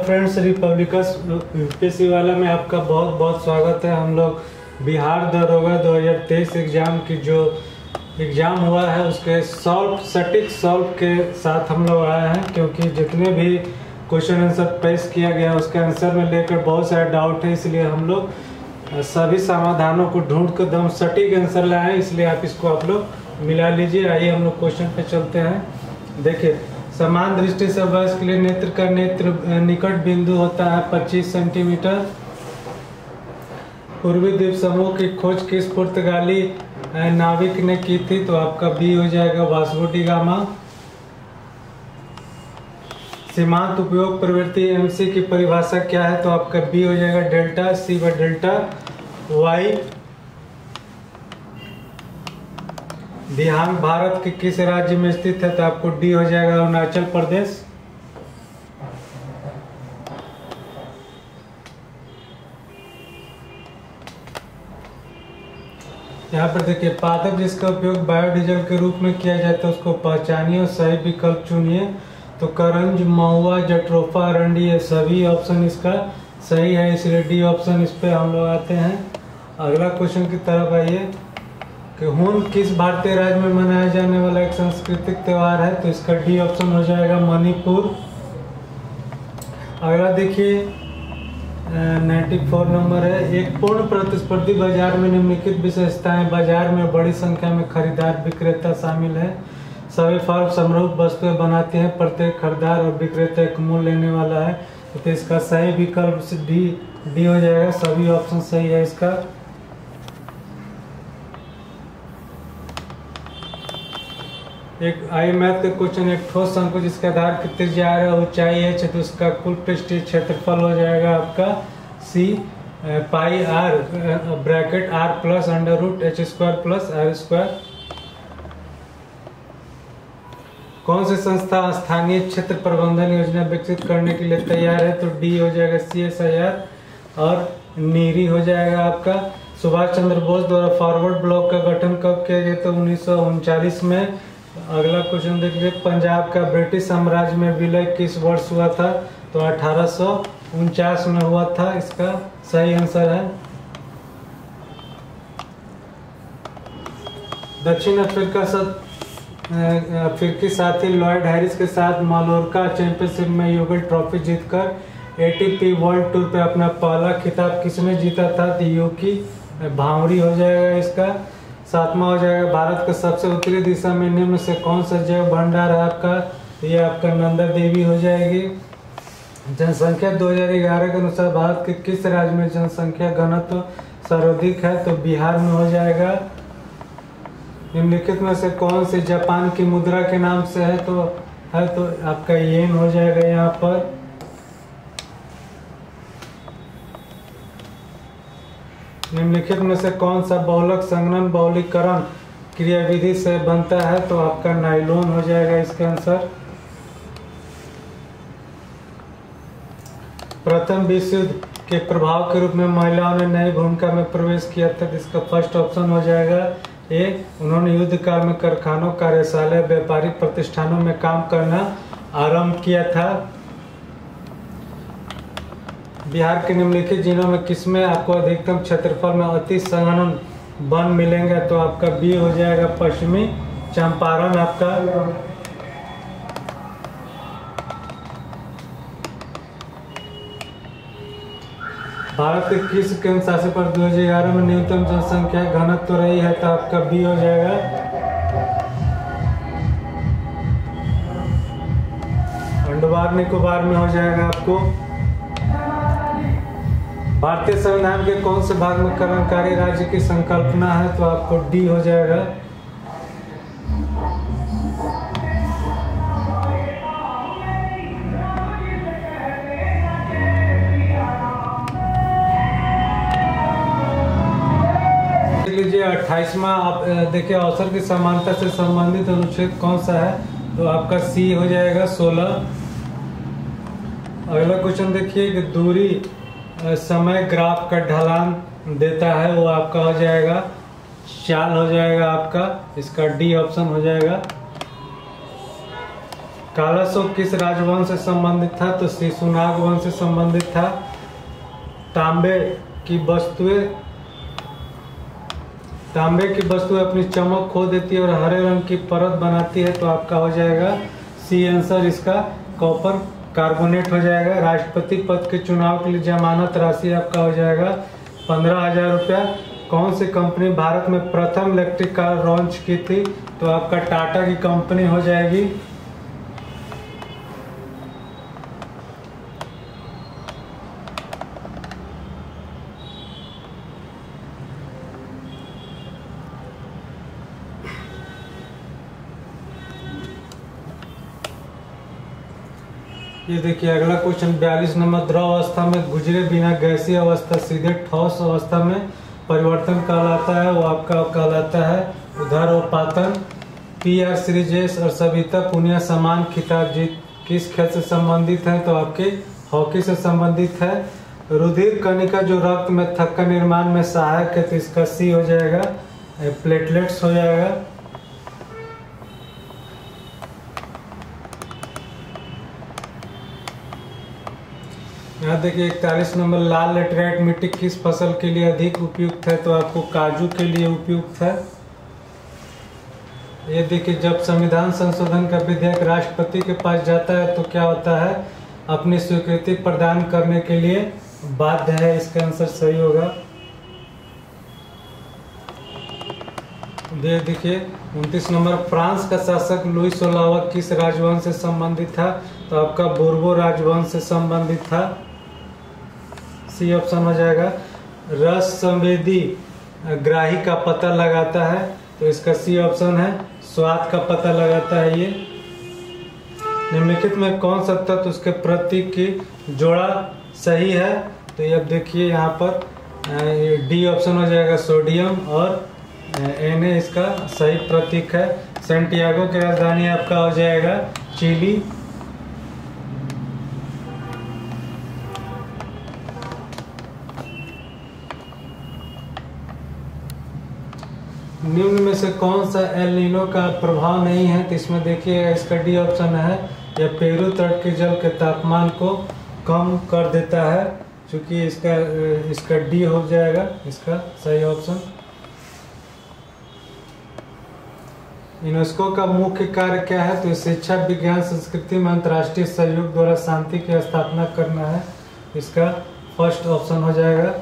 Friends, रिपब्लिकस UPSC वाला में आपका बहुत बहुत स्वागत है। हम लोग बिहार दरोगा 2023 एग्ज़ाम की जो एग्ज़ाम हुआ है उसके सटीक सॉल्व के साथ हम लोग आए हैं, क्योंकि जितने भी क्वेश्चन आंसर पेश किया गया उसके आंसर में लेकर बहुत सारे डाउट है, इसलिए हम लोग सभी समाधानों को ढूंढ कर दम सटीक आंसर लाए हैं। इसलिए आप लोग मिला लीजिए। आइए हम लोग क्वेश्चन पे चलते हैं। देखिए, समान दृष्टि से वयस्क के लिए नेत्र का निकट बिंदु होता है 25 सेंटीमीटर। पूर्वी द्वीप समूह की खोज किस पुर्तगाली नाविक ने की थी? तो आपका बी हो जाएगा वास्को डी गामा। सीमांत उपयोग प्रवृत्ति एमसी की परिभाषा क्या है? तो आपका बी हो जाएगा delta C by delta Y. Dihang Bharat के किस राज्य में स्थित है? तो आपको डी हो जाएगा अरुणाचल प्रदेश। यहाँ पर देखिए, पादप जिसका उपयोग बायोडीजल के रूप में किया जाता है उसको पहचानिए और सही विकल्प चुनिए। तो करंज, महुआ, जट्रोफा, अरंडी, ये सभी ऑप्शन इसका सही है, इसलिए डी ऑप्शन इस पे हम लोग आते हैं। अगला क्वेश्चन की तरफ आइए कि हून किस भारतीय राज्य में मनाया जाने वाला एक सांस्कृतिक त्यौहार है? तो इसका डी ऑप्शन हो जाएगा मणिपुर। अगला देखिए 94 नंबर है। एक पूर्ण प्रतिस्पर्धी बाजार में निम्नलिखित विशेषताएं बाजार में बड़ी संख्या में खरीदार विक्रेता शामिल है। सभी फर्म समरूप वस्तुएं बनाती हैं, प्रत्येक खरीदार और विक्रेता एक मूल्य लेने वाला है। तो इसका सही विकल्प डी हो जाएगा। सभी ऑप्शन सही है इसका। एक आई मैथ का क्वेश्चन, एक ठोस शंकु जिसका आधार की त्रिज्या है, ऊंचाई है, तो उसका कुल पृष्ठीय क्षेत्रफल हो जाएगा आपका C pi R bracket R plus under root H square plus R square. कौन सी संस्था स्थानीय क्षेत्र प्रबंधन योजना विकसित करने के लिए तैयार है? तो डी हो जाएगा CSIR और नीरी हो जाएगा आपका। सुभाष चंद्र बोस द्वारा फॉरवर्ड ब्लॉक का गठन कब किया गया? तो 1939 में। अगला क्वेश्चन देखिए, पंजाब का ब्रिटिश साम्राज्य में विलय किस वर्ष हुआ था? तो 1849 में हुआ था। इसका सही आंसर है। दक्षिण अफ्रीकी साथी लॉयड हैरिस के साथ मालोर्का चैंपियनशिप में युगल ट्रॉफी जीतकर ATP वर्ल्ड टूर पे अपना पहला खिताब किसने जीता था? तो यूकी भांवरी हो जाएगा इसका। 7वां हो जाएगा, भारत के सबसे उत्तरी दिशा में निम्न से कौन सा जैव भंडार है आपका? ये आपका नंदा देवी हो जाएगी। जनसंख्या 2011 के अनुसार भारत के किस राज्य में जनसंख्या घनत्व सर्वाधिक है? तो बिहार में हो जाएगा। निम्नलिखित में से कौन सी जापान की मुद्रा के नाम से है? तो आपका येन हो जाएगा यहाँ पर। निम्नलिखित में से कौन सा बहुलक संघनन बहुलीकरण क्रियाविधि से बनता है? तो आपका नाइलॉन हो जाएगा इसका आंसर। प्रथम विश्व युद्ध के प्रभाव के रूप में महिलाओं ने नई भूमिका में प्रवेश किया था। इसका फर्स्ट ऑप्शन हो जाएगा ए। उन्होंने युद्ध काल में कारखानों, कार्यशाला, व्यापारिक प्रतिष्ठानों में काम करना आरंभ किया था। बिहार के निम्नलिखित जिलों में किसमें आपको अधिकतम क्षेत्रफल में अति संघनन वन मिलेंगे? तो आपका बी हो जाएगा पश्चिमी चंपारण आपका। भारत के किस केंद्र शासित प्रदेश 2011 में न्यूनतम जनसंख्या घनत्व रही है? तो आपका बी हो जाएगा। अंडमान निकोबार में हो जाएगा आपको। भारतीय संविधान के कौन से भाग में कल्याणकारी राज्य की संकल्पना है? तो आपको डी हो जाएगा। देख लीजिए 28वां। आप देखिए, अवसर की समानता से संबंधित अनुच्छेद कौन सा है? तो आपका सी हो जाएगा 16। अगला क्वेश्चन देखिए कि दूरी समय ग्राफ का ढलान देता है, वो आपका हो जाएगा चाल हो जाएगा आपका। इसका डी ऑप्शन हो जाएगा। कालाशोक किस राजवंश से संबंधित था? तो शिशुनाग वंश से संबंधित था। तांबे की वस्तुएं अपनी चमक खो देती है और हरे रंग की परत बनाती है, तो आपका हो जाएगा सी आंसर इसका कॉपर कार्बोनेट हो जाएगा। राष्ट्रपति पद के चुनाव के लिए जमानत राशि आपका हो जाएगा 15,000 रुपया। कौन सी कंपनी भारत में प्रथम इलेक्ट्रिक कार लॉन्च की थी? तो आपका टाटा की कंपनी हो जाएगी। ये देखिए अगला क्वेश्चन 42 नंबर, द्रव अवस्था में गुजरे बिना गैसीय अवस्था सीधे ठोस अवस्था में परिवर्तन कहलाता है, वो आपका कहलाता है उदरपातन। PR श्रीजेश और सविता पुनिया समान खिताब जीत किस खेल से संबंधित है? तो आपके हॉकी से संबंधित है। रुधिर कणिका जो रक्त में थक्का निर्माण में सहायक है, तो इसका सी हो जाएगा प्लेटलेट्स हो जाएगा। यहाँ देखिए 41 नंबर, लाल लेटराइट मिट्टी किस फसल के लिए अधिक उपयुक्त है? तो आपको काजू के लिए उपयुक्त है। ये देखिए जब संविधान संशोधन का विधेयक राष्ट्रपति के पास जाता है तो क्या होता है? अपनी स्वीकृति प्रदान करने के लिए बाध्य है, इसका आंसर सही होगा। देखिए 29 नंबर, फ्रांस का शासक लुई 16वां किस राजवंश से संबंधित था? तो आपका बोर्बो राजवंश से संबंधित था, सी ऑप्शन हो जाएगा। रस संवेदी ग्राही का पता लगाता है, तो इसका सी ऑप्शन है, स्वाद का पता लगाता है। ये निम्नलिखित में कौन सा तत्व उसके प्रतीक की जोड़ा सही है? तो ये अब देखिए यहाँ पर डी ऑप्शन हो जाएगा, सोडियम, और Na इसका सही प्रतीक है। सैंटियागो की राजधानी आपका हो जाएगा चिली। निम्न में से कौन सा एल नीनो का प्रभाव नहीं है? तो इसमें देखिए इसका डी ऑप्शन है, यह पेरू तट के जल के तापमान को कम कर देता है, क्योंकि इसका डी हो जाएगा इसका सही ऑप्शन। यूनेस्को का मुख्य कार्य क्या है? तो शिक्षा, विज्ञान, संस्कृति में अंतर्राष्ट्रीय सहयोग द्वारा शांति की स्थापना करना है, इसका फर्स्ट ऑप्शन हो जाएगा।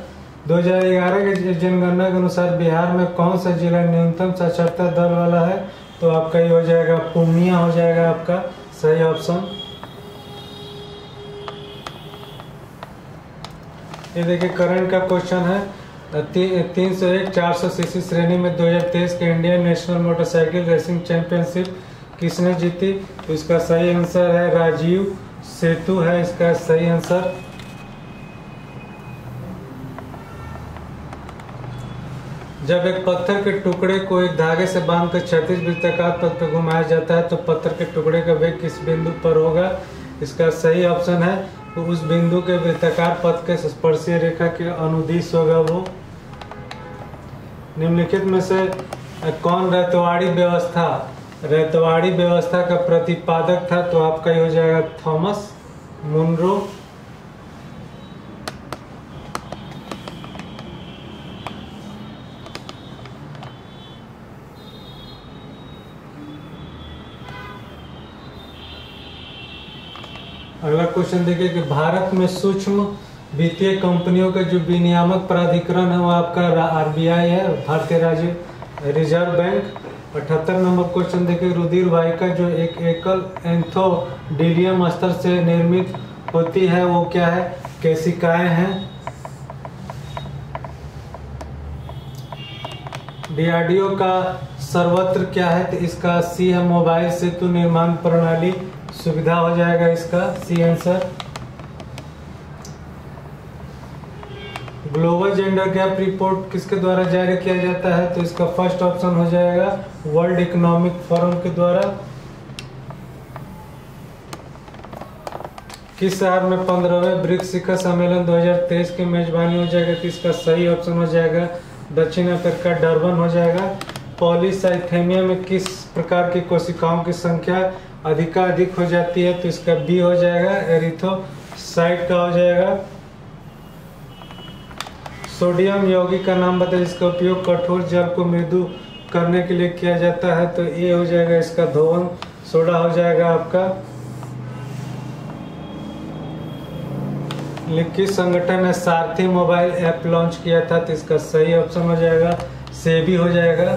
2011 के जनगणना के अनुसार बिहार में कौन सा जिला न्यूनतम साक्षरता दर वाला है? तो आपका ये हो जाएगा पूर्णिया हो जाएगा आपका सही ऑप्शन। ये देखिए करंट का क्वेश्चन है, 301 400 सीसी श्रेणी में 2023 के Indian national motorcycle racing championship किसने जीती? तो इसका सही आंसर है राजीव सेतु है इसका सही आंसर। जब एक पत्थर के टुकड़े को एक धागे से बांधकर क्षैतिज वृत्ताकार पथ पर घुमाया जाता है तो पत्थर के टुकड़े का वेग किस बिंदु पर होगा? इसका सही ऑप्शन है, तो उस बिंदु के वृत्ताकार पथ के स्पर्शीय रेखा के अनुदिश होगा वो। निम्नलिखित में से कौन रैतवाड़ी व्यवस्था का प्रतिपादक था? तो आपका ये हो जाएगा थॉमस मुनरो। अगला क्वेश्चन देखिए कि भारत में सूक्ष्म वित्तीय कंपनियों का जो विनियामक प्राधिकरण है वो आपका RBI है, भारतीय राज्य रिजर्व बैंक। 78 नंबर क्वेश्चन देखिए रुधिर वाहिका जो एक एकल एंथोडिलियम स्तर से निर्मित होती है वो क्या है? केशिकाएं हैं। DRDO का सर्वत्र क्या है? तो इसका सी है, मोबाइल सेतु निर्माण प्रणाली सुविधा हो जाएगा इसका C answer. Global gender gap report किसके द्वारा जारी किया जाता है? तो इसका फर्स्ट ऑप्शन हो जाएगा वर्ल्ड इकोनॉमिक फोरम के द्वारा। किस शहर में 15वें ब्रिक्स शिखर सम्मेलन 2023 की मेजबानी हो जाएगा? तो इसका सही ऑप्शन हो जाएगा दक्षिण अफ्रीका डरबन हो जाएगा। पॉलीसाइथेमिया में किस प्रकार की कोशिकाओं की संख्या अधिक हो जाती है तो इसका बी हो जाएगा। एरिथ्रोसाइट का हो जाएगा। सोडियम यौगिक का नाम बताइए जिसका उपयोग कठोर जल को मृदु करने के लिए किया जाता है, तो ए हो जाएगा इसका धोवन सोडा हो जाएगा आपका। किस संगठन ने सारथी मोबाइल ऐप लॉन्च किया था, तो इसका सही ऑप्शन हो जाएगा सेबी हो जाएगा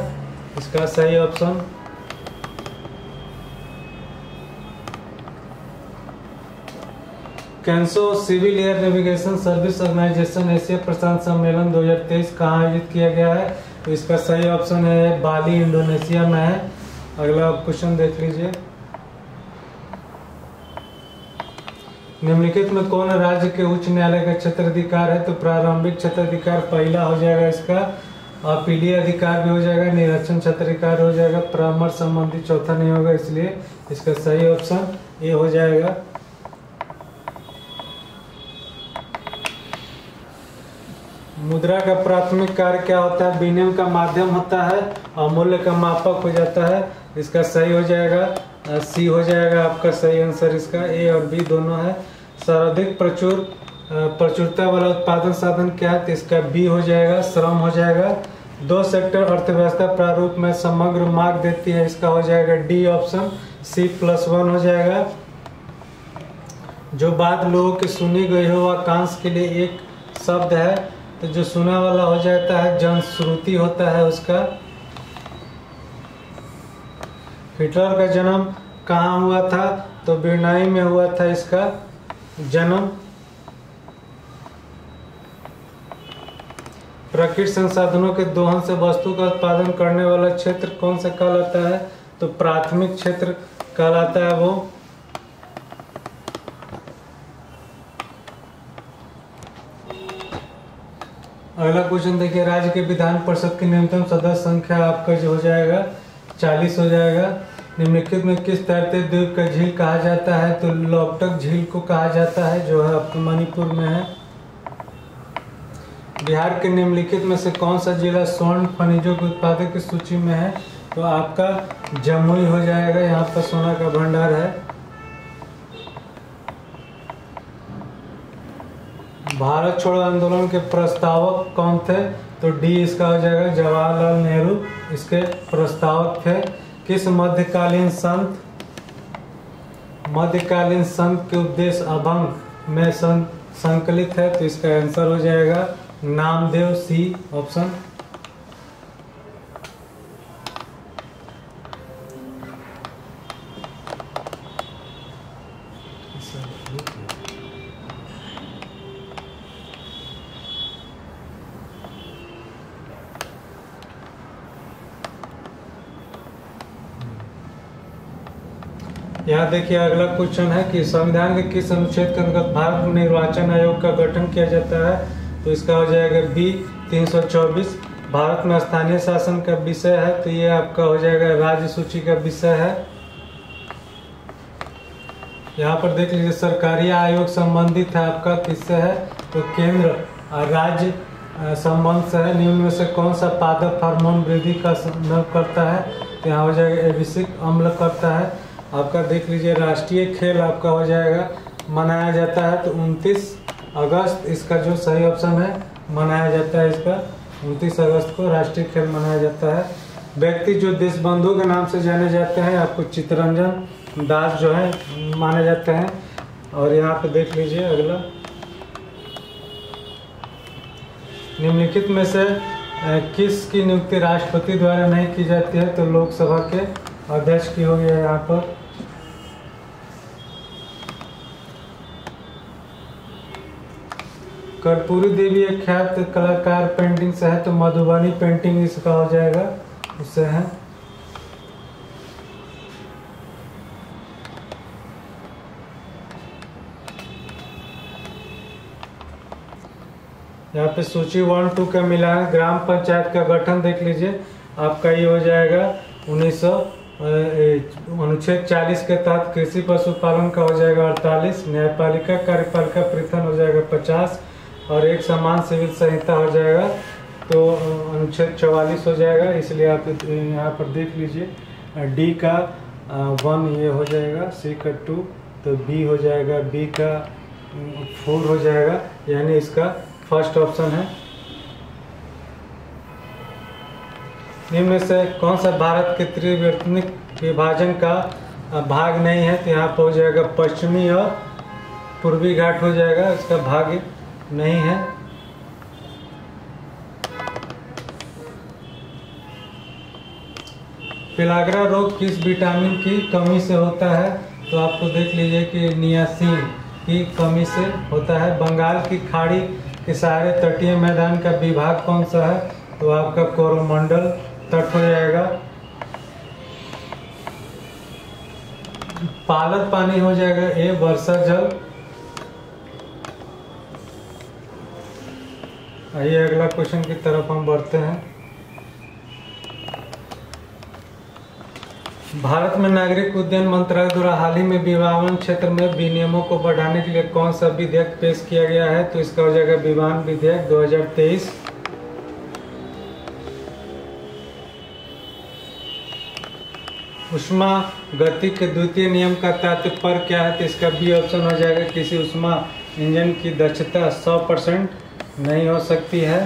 इसका सही option. CANSO civil air navigation service organisation Asia प्रशांत सम्मेलन 2023 कहाँ आयोजित किया गया है, तो इसका सही ऑप्शन है बाली इंडोनेशिया में है। अगला क्वेश्चन देख लीजिए। निम्नलिखित में कौन राज्य के उच्च न्यायालय का क्षेत्राधिकार है, तो प्रारंभिक क्षेत्राधिकार पहला हो जाएगा इसका। अपीलीय अधिकार भी हो जाएगा, निरीक्षण क्षेत्राधिकार हो जाएगा, परामर्श संबंधी चौथा नहीं होगा, इसलिए इसका सही ऑप्शन ए हो जाएगा। मुद्रा का प्राथमिक कार्य क्या होता है, विनिमय का माध्यम होता है और मूल्य का मापक हो जाता है, इसका सही हो जाएगा सी हो जाएगा आपका सही आंसर। इसका ए और बी दोनों है। सर्वाधिक प्रचुरता वाला उत्पादन साधन क्या है, तो इसका बी हो जाएगा श्रम हो जाएगा। दो सेक्टर अर्थव्यवस्था प्रारूप में समग्र मार्ग देती है, इसका हो जाएगा डी ऑप्शन। C+1 हो जाएगा। जो बात लोगों की सुनी गई हो वाक्यांश के लिए एक शब्द है, तो जो सुना वाला हो जाता है जनश्रुति होता है उसका। हिटलर का जन्म कहाँ हुआ था, तो ब्रुनेई में हुआ था इसका जन्म। प्राकृतिक संसाधनों के दोहन से वस्तु का उत्पादन करने वाला क्षेत्र कौन सा कहलाता है, तो प्राथमिक क्षेत्र कहलाता है वो। अगला क्वेश्चन देखिए, राज्य के विधान परिषद की न्यूनतम सदस्य संख्या आपका जो हो जाएगा 40 हो जाएगा। निम्नलिखित में किस तैरते द्वीप का झील कहा जाता है, तो लोकटक झील को कहा जाता है, जो है आपके मणिपुर में है। बिहार के निम्नलिखित में से कौन सा जिला स्वर्ण खनिजों के उत्पादक की सूची में है, तो आपका जमुई हो जाएगा, यहाँ पर सोना का भंडार है। भारत छोड़ो आंदोलन के प्रस्तावक कौन थे, तो डी इसका हो जाएगा जवाहरलाल नेहरू इसके प्रस्तावक थे। किस मध्यकालीन संत के उपदेश अभंग में संकलित है, तो इसका आंसर हो जाएगा नामदेव सी ऑप्शन। यहाँ देखिए अगला क्वेश्चन है कि संविधान के किस अनुच्छेद के अंतर्गत भारत निर्वाचन आयोग का गठन किया जाता है, तो इसका हो जाएगा बी 324। भारत में स्थानीय शासन का विषय है, तो ये आपका हो जाएगा राज्य सूची का विषय है। यहाँ पर देख लीजिए सरकारी आयोग संबंधित है आपका किससे है, तो केंद्र और राज्य संबंध से है। निम्न में से कौन सा पादप हार्मोन वृद्धि का करता है, तो यहाँ हो जाएगा एबिसिक अम्ल करता है आपका। देख लीजिए राष्ट्रीय खेल आपका हो जाएगा मनाया जाता है, तो 29 अगस्त इसका जो सही ऑप्शन है मनाया जाता है। इसका 29 अगस्त को राष्ट्रीय खेल मनाया जाता है। व्यक्ति जो देशबंधु के नाम से जाने जाते हैं आपको चित्तरंजन दास जो है माने जाते हैं। और यहाँ पे देख लीजिए अगला, निम्नलिखित में से किसकी नियुक्ति राष्ट्रपति द्वारा नहीं की जाती है, तो लोकसभा के अध्यक्ष की हो गया है यहाँ पर। कर्पूरी देवी एक ख्यात कलाकार पेंटिंग से है, तो मधुबनी पेंटिंग इसका हो जाएगा उससे है। यहाँ पे सूची 1 2 का मिला है। ग्राम पंचायत का गठन देख लीजिए आपका ये हो जाएगा अनुच्छेद 40 के तहत। कृषि पशुपालन का हो जाएगा 48। न्यायपालिका कार्यपालिका पृथन हो जाएगा 50 और एक समान सिविल संहिता हो जाएगा तो अनुच्छेद 44 हो जाएगा। इसलिए आप यहाँ पर देख लीजिए डी का 1 ये हो जाएगा, सी का 2, तो बी हो जाएगा, बी का 4 हो जाएगा, यानी इसका फर्स्ट ऑप्शन है। निम्न में से कौन सा भारत के त्रिवर्तनिक विभाजन का भाग नहीं है? तो यहाँ पर हो जाएगा पश्चिमी और पूर्वी घाट हो जाएगा, इसका भाग नहीं है। पेलाग्रा रोग किस विटामिन की कमी से होता है? तो आपको देख लीजिए कि नियासिन की कमी से होता है। बंगाल की खाड़ी के सहारे तटीय मैदान का विभाग कौन सा है? तो आपका कोरोमंडल तट हो जाएगा। पालक पानी हो जाएगा ए, वर्षा जल। आइए अगला क्वेश्चन की तरफ हम बढ़ते हैं। भारत में नागरिक उड्डयन मंत्रालय द्वारा हाल ही में विमानन क्षेत्र में विनियमों को बढ़ाने के लिए कौन सा विधेयक पेश किया गया है? तो इसका हो जाएगा विमान विधेयक 2023। उष्मा गति के द्वितीय नियम का तात्पर्य क्या है? तो इसका बी ऑप्शन हो जाएगा, किसी उष्मा इंजन की दक्षता 100% नहीं हो सकती है।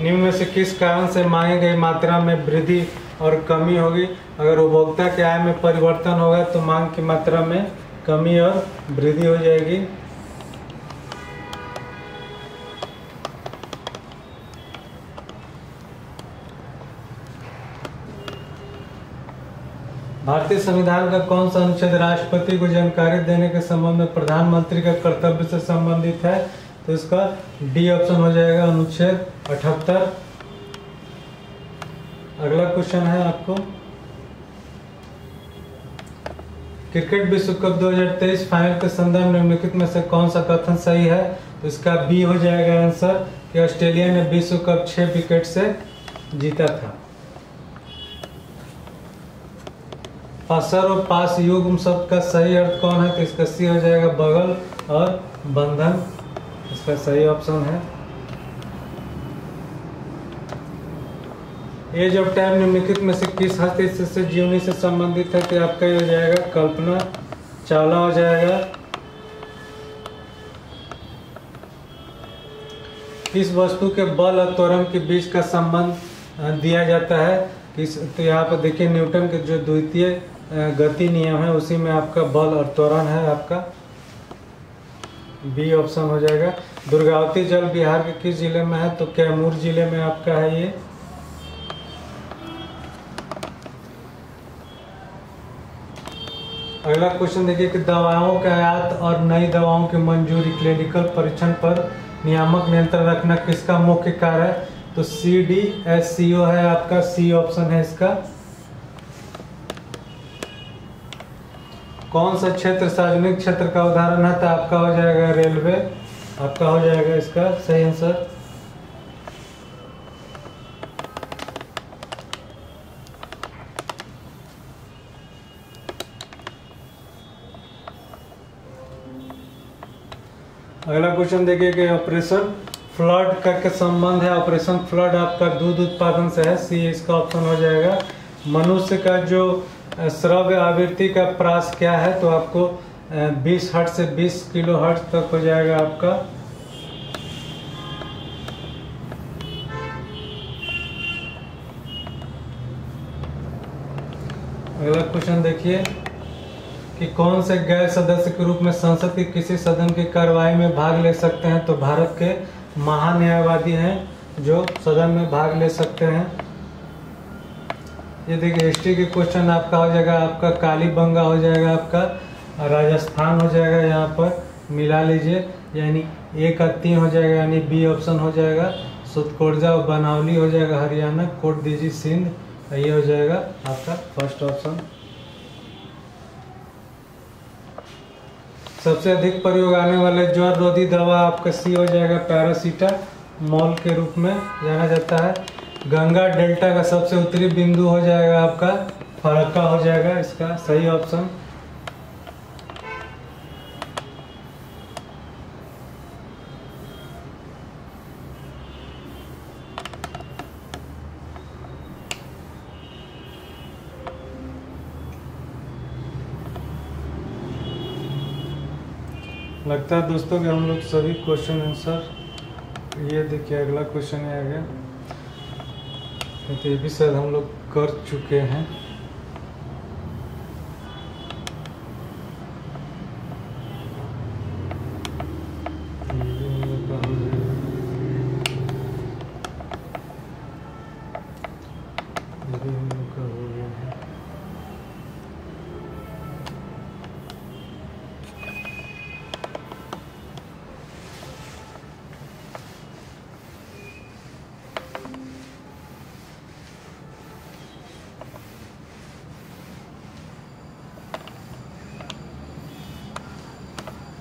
निम्न में से किस कारण से मांगी गई मात्रा में वृद्धि और कमी होगी? अगर उपभोक्ता के आय में परिवर्तन होगा तो मांग की मात्रा में कमी और वृद्धि हो जाएगी। भारतीय संविधान का कौन सा अनुच्छेद राष्ट्रपति को जानकारी देने के संबंध में प्रधानमंत्री का कर्तव्य से संबंधित है? तो इसका डी ऑप्शन हो जाएगा, अनुच्छेद 78। अगला क्वेश्चन है आपको, क्रिकेट विश्व कप 2023 फाइनल के संदर्भ में निम्नलिखित में से कौन सा कथन सही है? तो इसका बी हो जाएगा आंसर, कि ऑस्ट्रेलिया ने विश्व कप 6 विकेट से जीता था। पासर और पास युग्म शब्द का सही अर्थ कौन है? तो इसका सी हो जाएगा, बगल और बंधन, इसका सही ऑप्शन है। एज ऑफ टाइम निम्नलिखित में से किस हस्ती से जीवनी से संबंधित है? तो आपका ये हो जाएगा कल्पना चावला हो जाएगा। किस वस्तु के बल और त्वरण के बीच का संबंध दिया जाता है? तो यहाँ पर देखिए न्यूटन के जो द्वितीय गति नियम है उसी में आपका बल और त्वरण है, आपका बी ऑप्शन हो जाएगा। दुर्गावती जल बिहार के किस जिले में है? तो कैमूर जिले में आपका है ये। अगला क्वेश्चन देखिए कि दवाओं के आयात और नई दवाओं की मंजूरी क्लिनिकल परीक्षण पर नियामक नियंत्रण रखना किसका मुख्य कार्य है? तो CDSCO है आपका, सी ऑप्शन है इसका। कौन सा क्षेत्र सार्वजनिक क्षेत्र का उदाहरण है? तो आपका हो जाएगा रेलवे, आपका हो जाएगा इसका सही आंसर। अगला क्वेश्चन देखिए कि ऑपरेशन फ्लड का क्या संबंध है? ऑपरेशन फ्लड आपका दूध उत्पादन से है, सी इसका ऑप्शन हो जाएगा। मनुष्य का जो श्रव्य आवृत्ति का प्रास क्या है? तो आपको 20 हर्ट्ज से 20 किलो हर्ट्ज तक हो जाएगा आपका। अगला क्वेश्चन देखिए कि कौन से गैर सदस्य के रूप में संसद के किसी सदन की कार्यवाही में भाग ले सकते हैं? तो भारत के महान्यायवादी हैं जो सदन में भाग ले सकते हैं। ये देखिए हिस्ट्री के क्वेश्चन आपका हो जाएगा, आपका कालीबंगा हो जाएगा, आपका राजस्थान हो जाएगा, यहाँ पर मिला लीजिए, यानी 1 और 3 हो जाएगा, यानी बी ऑप्शन हो जाएगा। सुतकोरजा और बनावली हो जाएगा हरियाणा, कोट दीजी सिंध, ये हो जाएगा आपका फर्स्ट ऑप्शन। सबसे अधिक प्रयोग आने वाले ज्वर रोधी दवा आपका सी हो जाएगा, पैरासीटामोल के रूप में जाना जाता है। गंगा डेल्टा का सबसे उत्तरी बिंदु हो जाएगा आपका फरक्का हो जाएगा, इसका सही ऑप्शन। लगता है दोस्तों कि हम लोग सभी क्वेश्चन आंसर, ये देखिए अगला क्वेश्चन आ गया, तो ये भी शायद हम लोग कर चुके हैं।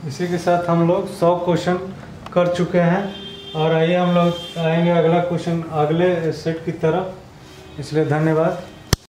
इसी के साथ हम लोग 100 क्वेश्चन कर चुके हैं। और आइए हम लोग आएंगे अगला क्वेश्चन अगले सेट की तरफ। इसलिए धन्यवाद।